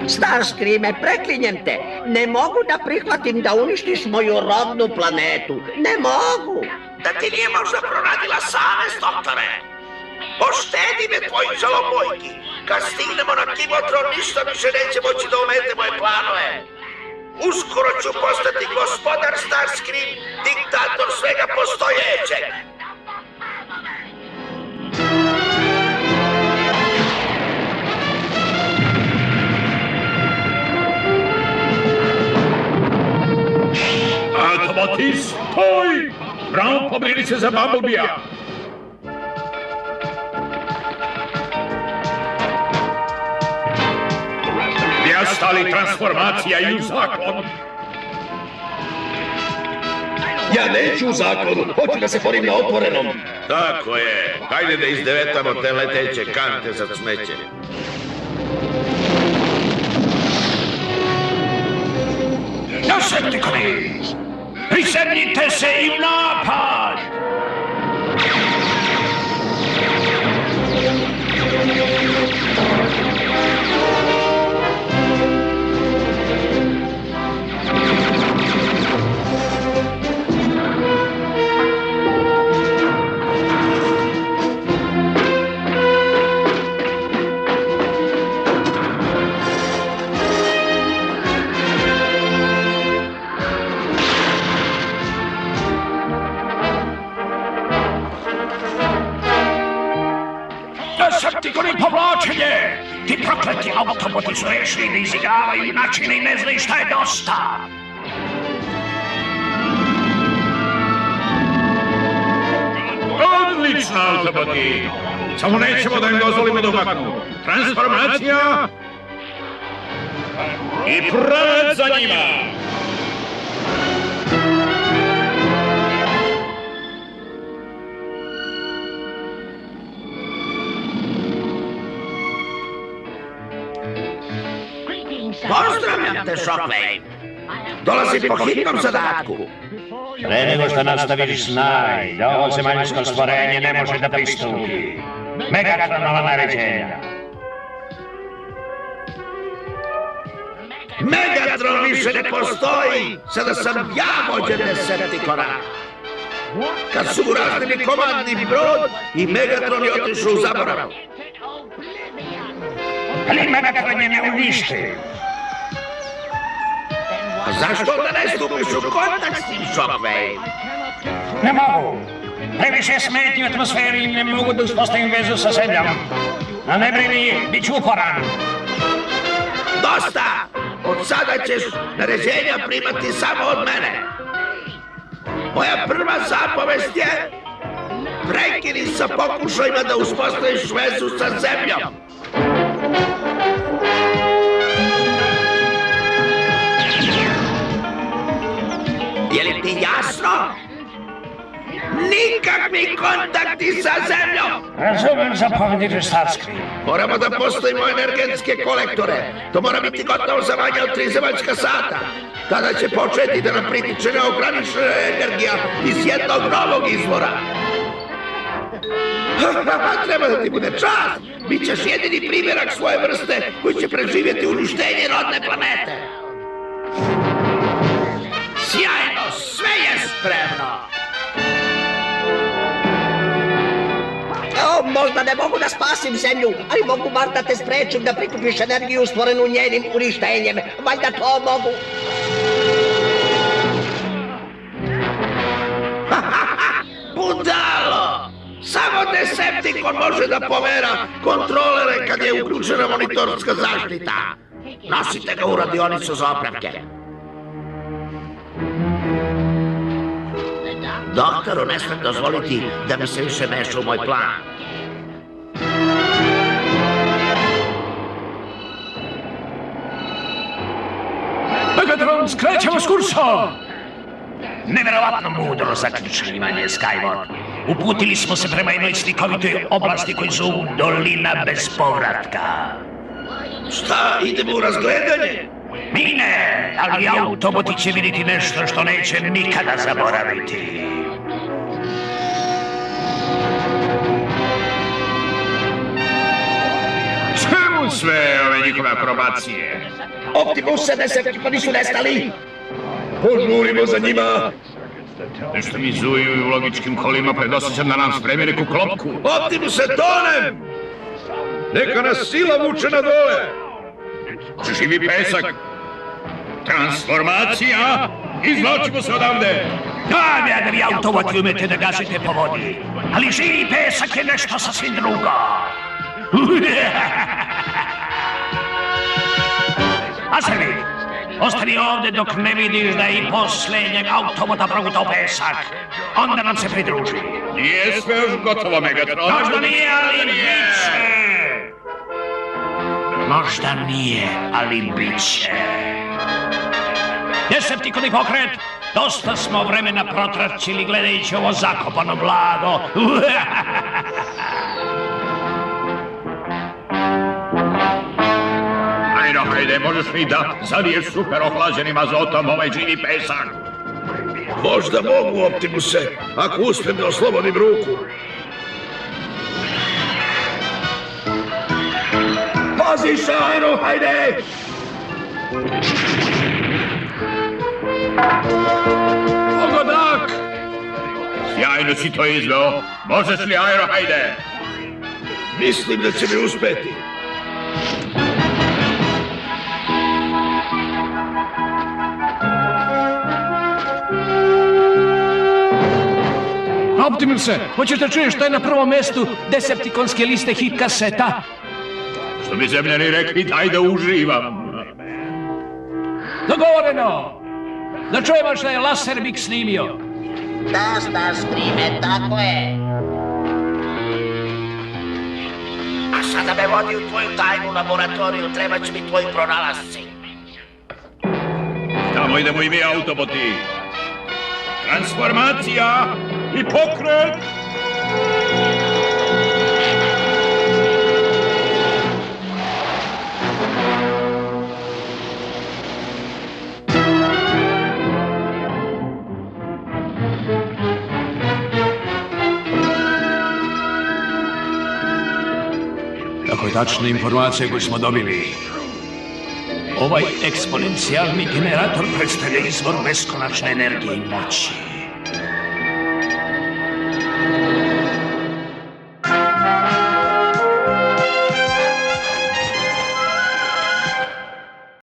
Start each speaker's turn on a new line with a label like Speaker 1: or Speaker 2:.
Speaker 1: Starscreame, preklinjem te. Ne mogu da prihvatim da uništiš moju rodnu planetu. Ne mogu.
Speaker 2: Da ti nije možda proradila savest, doktore? Poštedi me tvojih žalobojki. Kad stignemo na Kimotron, ništa više neće moći da omete moje planove. Uskoro ću postati gospodar Starscream, diktator svega postojećeg.
Speaker 3: Autobotis, stoj! Brown, pobrini se za Bumblebee-a! Gdje ostali transformacija i u zakon?
Speaker 4: Ja neću u zakonu, hoću da se borim na otvorenom.
Speaker 2: Tako je. Hajde da izdevetamo te leteće kante za smeće.
Speaker 3: Decepticoni! Prisebnite se i u napad! Decepticoni, povlačenje! Ti prokleti autoboti su rešili da izigravaju načine i ne znaju šta je dosta! Odlično, autoboti! Samo nećemo da im dozvolimo da umaknu. Transformacija! I pred za njima!
Speaker 2: Pozdravljam te, Shockwave. Dolazim po hitnom zadatku.
Speaker 5: Pre nego što nastaviš znaj da ovo zemaljsko stvorenje ne može da pristupi. Megatronova naređenja.
Speaker 2: Megatron više ne postoji. Sada sam ja vođa Decepticona. Kad su mu razbili komandni brod i Megatron je otišao u zaborav.
Speaker 5: Ali Megatron je ne uništi.
Speaker 2: A zašto onda ne stupiš u kontakt s tim, Shockwave?
Speaker 5: Ne mogu. Previše smetnji u atmosferi i ne mogu da uspostavim vezu sa zemljom. A ne brini, bit ću uporan.
Speaker 2: Dosta! Od sada ćeš naređenja primati samo od mene. Moja prva zapovest je prekini sa pokušajima da uspostaviš vezu sa zemljom. Je li ti jasno? Nikakvi kontakti sa zemljom!
Speaker 5: Razumem zapovjedniče Starscream.
Speaker 2: Moramo da postavimo energetske kolektore. To mora biti gotovo za manje od 3 zemaljska sata. Tada će početi da nam pritiče neograničena energija iz jednog novog izvora. Treba da ti bude čast. Bićeš jedini primjerak svoje vrste koji će preživjeti uništenje rodne planete. Sjajno, sve je spremno.
Speaker 1: Možda ne mogu da spasim zemlju, ali mogu bar da te sprečim da prikupiš energiju stvorenu njenim uništenjem. Valjda to mogu.
Speaker 2: Budalo! Samo Decepticon može da pomera kontrolere kad je uključena monitorska zaštita. Nosite ga u radionicu za opravke. Doktoru ne smem dozvoliti da mi se više meša u moj plan.
Speaker 3: Megatron, skrećemo s kursom! Neverovatno mudro zaključivanje, Skyward. Uputili smo se prema jednoj slikovitoj oblasti koju zovu Dolina bez povratka.
Speaker 2: Šta, idemo u razgledanje?
Speaker 3: Mi ne, ali autoboti će vidjeti nešto što neće nikada zaboraviti. Čemu
Speaker 5: sve ove njihove akrobacije.
Speaker 4: Optimuse, Decepticoni su nestali! Požurimo za njima!
Speaker 5: Nešto mi zuju u logičkim kolima, predosjećam da nam spremi neku klopku.
Speaker 4: Optimuse, tonem! Neka nas sila vuče na dole!
Speaker 5: Živi pesak! Transformacija! Izvlačimo se odavde!
Speaker 3: Da, ja da vi autovati umete da gazite po vodi, ali živi pesak je nešto sasvim drugo. A se vidi, ostani ovde dok ne vidiš da je i posljednjeg automata progutao pesak. Onda nam se pridruži.
Speaker 5: Nije sve još gotovo, Megatron.
Speaker 3: Možda nije, ali biće. Možda nije, ali biće. Decepticoni pokret, dosta smo vremena protračili gledajući ovo zakopano blago.
Speaker 5: Ajde, hajde, možeš mi da zaliješ super ohlađenim azotom ovaj živi pesak?
Speaker 4: Možda mogu, Optimuse, ako uspijem da oslobodim ruku. Pazi se, Aero, hajde!
Speaker 5: Pogodak! Sjajno si to izveo. Možeš li, Aero, hajde?
Speaker 4: Mislim da će mi uspeti.
Speaker 6: Optimuse, hoćeš da čuješ što je na prvom mestu Decepticonske liste hit kaseta?
Speaker 5: Što bi zemljani rekli, daj da uživam.
Speaker 6: Dogovoreno! Da čujemo što je Laserbig snimio.
Speaker 1: Dosta skrime, tako je. A sada me vodi u tvoju tajnu laboratoriju, treba će mi tvoji pronalasci.
Speaker 5: Tamo idemo i mi, autoboti. Transformacija i pokret!
Speaker 3: Tako je tačna informacija koju smo dobili. Ovaj eksponencijalni generator predstavlja izvor beskonačne energije i moći.